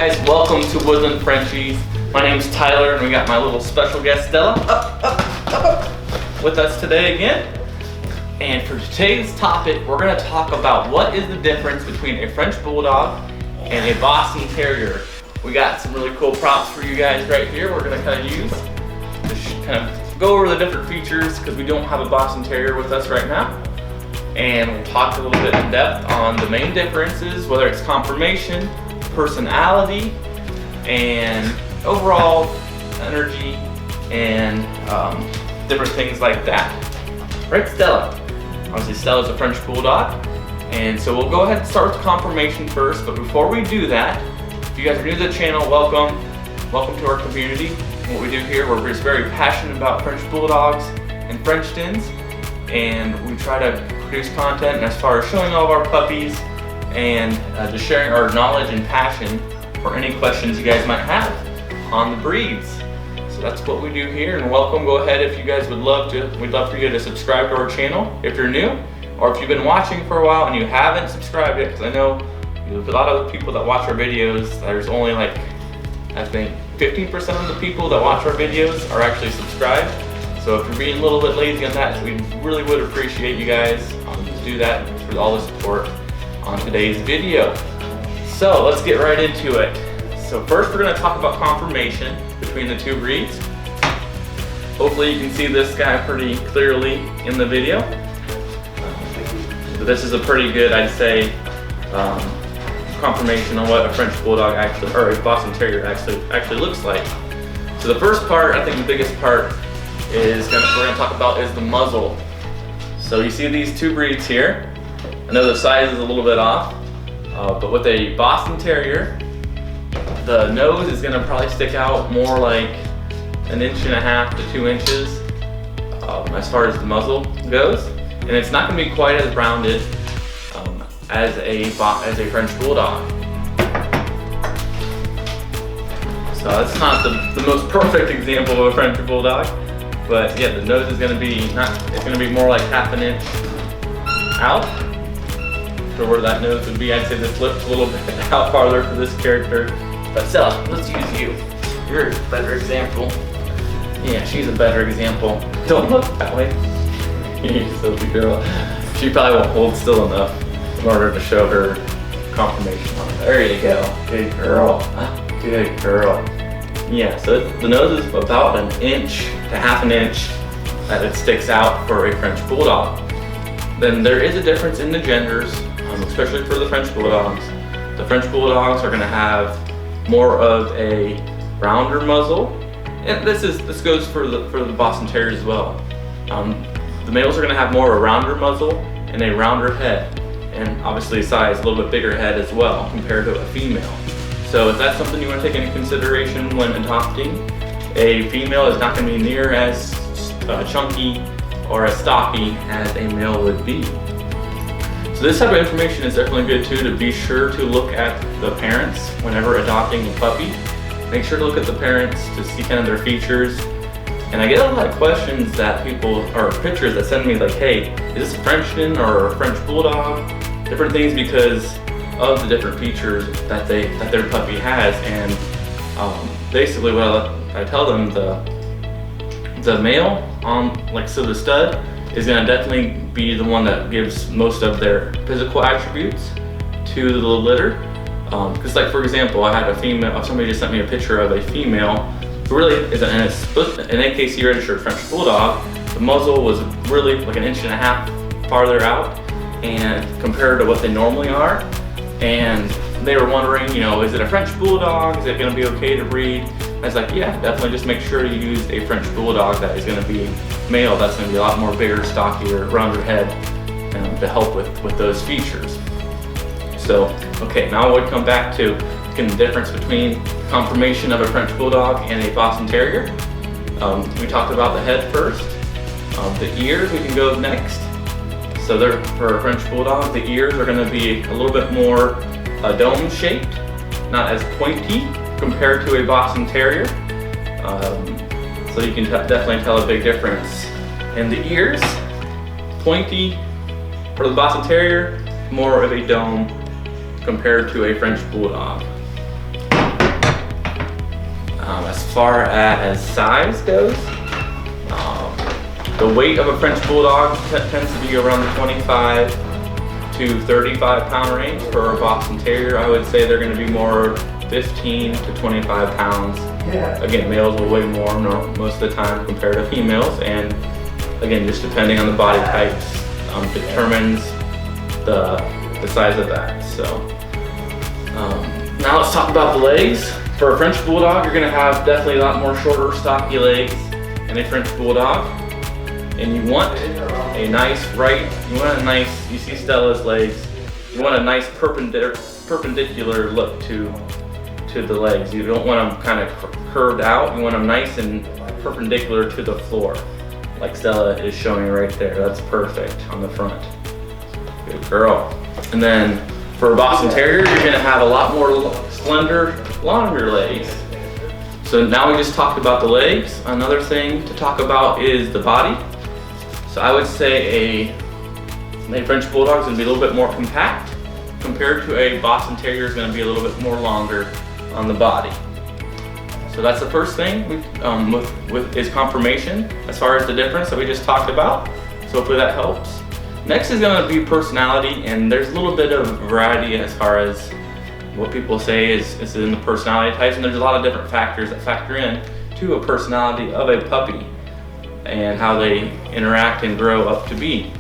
guys, welcome to Woodland Frenchies. My name's Tyler and we got my little special guest Stella with us today again. And for today's topic, we're going to talk about what is the difference between a French Bulldog and a Boston Terrier. We got some really cool props for you guys right here we're going to kind of use to kind of go over the different features because we don't have a Boston Terrier with us right now. And we'll talk a little bit in depth on the main differences, whether it's conformation, personality, and overall energy, and different things like that. Right, Stella? Obviously Stella's a French Bulldog, and so we'll go ahead and start with conformation first, but before we do that, if you guys are new to the channel, welcome to our community. What we do here, we're just very passionate about French Bulldogs and Frenchtons, and we try to produce content and as far as showing all of our puppies and just sharing our knowledge and passion for any questions you guys might have on the breeds. So that's what we do here, and welcome. Go ahead if you guys would love to. We'd love for you to subscribe to our channel if you're new, or if you've been watching for a while and you haven't subscribed yet, because I know there's a lot of people that watch our videos. There's only like, I think 15% of the people that watch our videos are actually subscribed. So if you're being a little bit lazy on that, we really would appreciate you guys to do that for all the support on today's video. So let's get right into it. So first we're going to talk about conformation between the two breeds. Hopefully you can see this guy pretty clearly in the video. But this is a pretty good, I'd say, conformation on what a French Bulldog actually, or a Boston Terrier actually looks like. So the first part, I think the biggest part we're going to talk about is the muzzle. So you see these two breeds here. I know the size is a little bit off, but with a Boston Terrier, the nose is going to probably stick out more like 1.5 to 2 inches as far as the muzzle goes, and it's not going to be quite as rounded as a French Bulldog. So that's not the most perfect example of a French Bulldog, but yeah, the nose is going to be it's going to be more like 1/2 inch out. For where that nose would be, I'd say this lips a little bit out farther for this character. But Stella, let's use you. You're a better example. Yeah, she's a better example. Don't look that way. You silly girl. She probably won't hold still enough in order to show her conformation on it. There you go. Good girl. Good girl. Yeah, so the nose is about 1 inch to 1/2 inch that it sticks out for a French Bulldog. Then there is a difference in the genders, especially for the French Bulldogs. The French Bulldogs are going to have more of a rounder muzzle, and this goes for the Boston Terriers as well. The males are going to have more of a rounder muzzle and a rounder head, and obviously size, a little bit bigger head as well compared to a female. So if that's something you want to take into consideration when adopting, a female is not going to be near as chunky or as stocky as a male would be. So this type of information is definitely good too, to be sure to look at the parents whenever adopting a puppy. Make sure to look at the parents to see kind of their features. And I get a lot of questions that people, or pictures that send me like, hey, is this a Frenchton or a French Bulldog? Different things because of the different features that their puppy has. And basically what I tell them, the male so the stud is going to definitely be the one that gives most of their physical attributes to the litter. Because like for example, I had a female, somebody just sent me a picture of a female who really is an AKC registered French Bulldog. The muzzle was really like 1.5 inches farther out and compared to what they normally are. And they were wondering, is it a French Bulldog? Is it going to be okay to breed? I was like, yeah, definitely just make sure you use a French Bulldog that is going to be male. That's going to be a lot more bigger, stockier, rounder head to help with those features. So, okay, now I would come back to the difference between conformation of a French Bulldog and a Boston Terrier. We talked about the head first. The ears we can go next. So for a French Bulldog, the ears are going to be a little bit more dome shaped, not as pointy compared to a Boston Terrier. So you can definitely tell a big difference. And the ears, pointy for the Boston Terrier, more of a dome compared to a French Bulldog. As far as size goes, the weight of a French Bulldog tends to be around the 25 to 35 pound range. For a Boston Terrier, I would say they're going to be more 15 to 25 pounds. Again, males will weigh more most of the time compared to females, and again, just depending on the body types determines the size of that. So now let's talk about the legs. For a French Bulldog, you're going to have definitely a lot more shorter, stocky legs than a French Bulldog. And you want a nice you see Stella's legs, you want a nice perpendicular look to the legs. You don't want them kind of curved out, you want them nice and perpendicular to the floor, like Stella is showing right there. That's perfect on the front. Good girl. And then for a Boston Terrier, you're going to have a lot more slender, longer legs. So now we just talked about the legs. Another thing to talk about is the body. So I would say a French Bulldog is going to be a little bit more compact compared to a Boston Terrier is going to be a little bit more longer on the body. So that's the first thing with is confirmation as far as the difference that we just talked about. So hopefully that helps. Next is going to be personality, and there's a little bit of variety as far as what people say is in the personality types, and there's a lot of different factors that factor in to a personality of a puppy and how they interact and grow up to be.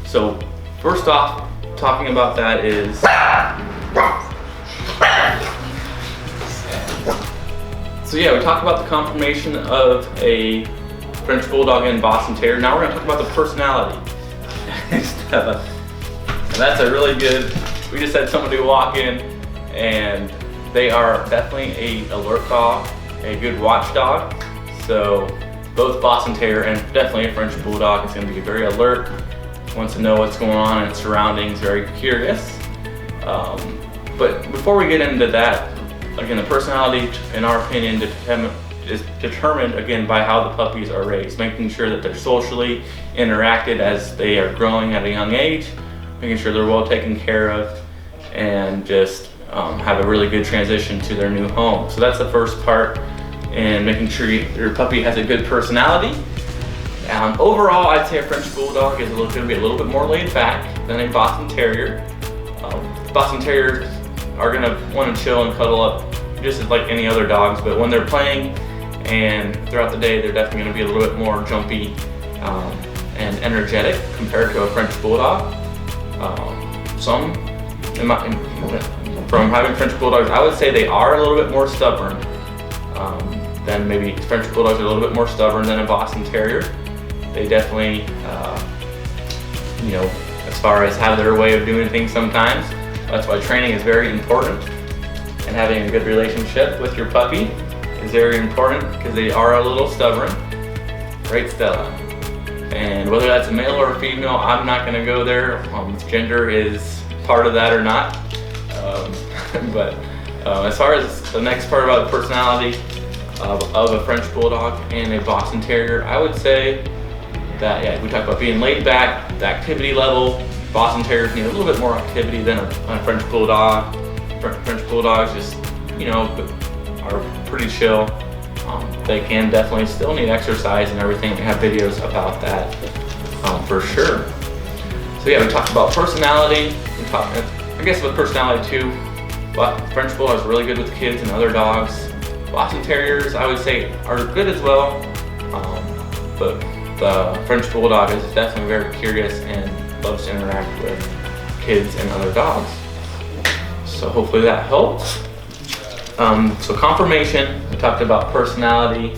So first off, talking about that is so yeah, we talked about the conformation of a French Bulldog and Boston Terrier. Now we're going to talk about the personality. That's a really good, we just had somebody walk in and they are definitely a alert dog, a good watchdog. So both Boston Terrier and definitely a French Bulldog is going to be very alert, wants to know what's going on in its surroundings, very curious. But before we get into that, again, the personality, in our opinion, is determined again by how the puppies are raised, making sure that they're socially interacted as they are growing at a young age, making sure they're well taken care of, and just have a really good transition to their new home. So that's the first part, and making sure your puppy has a good personality. Overall, I'd say a French Bulldog is going to be a little bit more laid back than a Boston Terrier. Boston Terriers are going to want to chill and cuddle up just like any other dogs, but when they're playing and throughout the day, they're definitely going to be a little bit more jumpy and energetic compared to a French Bulldog. From having French Bulldogs, I would say they are a little bit more stubborn than maybe French Bulldogs are a little bit more stubborn than a Boston Terrier. They definitely, as far as have their way of doing things sometimes. That's why training is very important, and having a good relationship with your puppy is very important because they are a little stubborn. Right, Stella? And whether that's a male or a female, I'm not going to go there. Gender is part of that or not. But as far as the next part about the personality of a French Bulldog and a Boston Terrier, I would say that, yeah, we talk about being laid back, the activity level. Boston Terriers need a little bit more activity than a French Bulldog. French Bulldogs just, are pretty chill. They can definitely still need exercise and everything. We have videos about that for sure. So yeah, we talked about personality. We talked, I guess, with personality too. But French Bulldogs are really good with kids and other dogs. Boston Terriers, I would say, are good as well. But the French Bulldog is definitely very curious and loves to interact with kids and other dogs. So hopefully that helps. So confirmation, we talked about personality.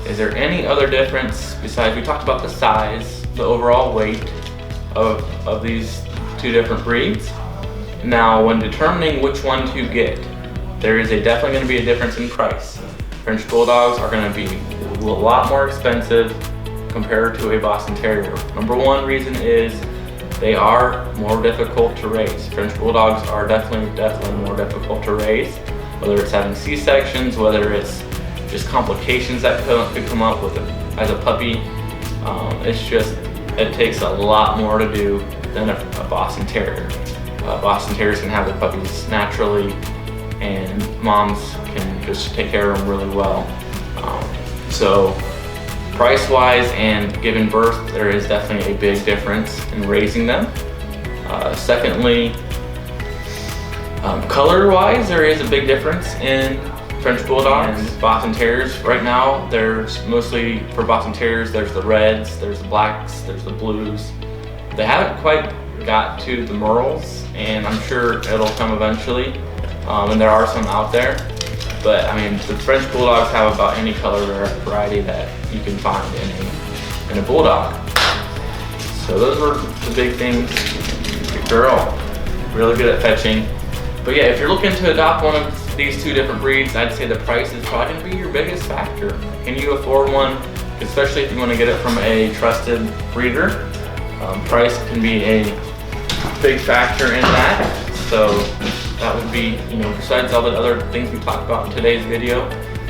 Is there any other difference besides, we talked about the size, the overall weight of these two different breeds. Now, when determining which one to get, there is definitely going to be a difference in price. French Bulldogs are going to be a lot more expensive compared to a Boston Terrier. Number one reason is they are more difficult to raise. French Bulldogs are definitely more difficult to raise, whether it's having C-sections, whether it's just complications that could come up with it as a puppy. It takes a lot more to do than a Boston Terrier. Boston Terriers can have their puppies naturally and moms can just take care of them really well. So price-wise and giving birth, there is definitely a big difference in raising them. Secondly, color-wise, there is a big difference in French Bulldogs and Boston Terriers. Right now, there's mostly, for Boston Terriers, there's the reds, there's the blacks, there's the blues. They haven't quite got to the merles, and I'm sure it'll come eventually. And there are some out there. But I mean, the French Bulldogs have about any color variety that you can find in a Bulldog. So those were the big things. Good girl, really good at fetching. But yeah, if you're looking to adopt one of these two different breeds, I'd say the price is probably gonna be your biggest factor. Can you afford one? Especially if you wanna get it from a trusted breeder. Price can be a big factor in that. So that would be, besides all the other things we talked about in today's video,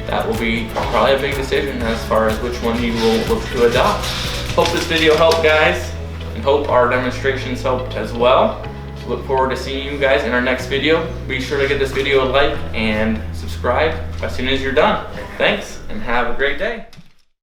that will be probably a big decision as far as which one you will look to adopt. Hope this video helped, guys, and hope our demonstrations helped as well. Look forward to seeing you guys in our next video. Be sure to give this video a like and subscribe as soon as you're done. Thanks, and have a great day.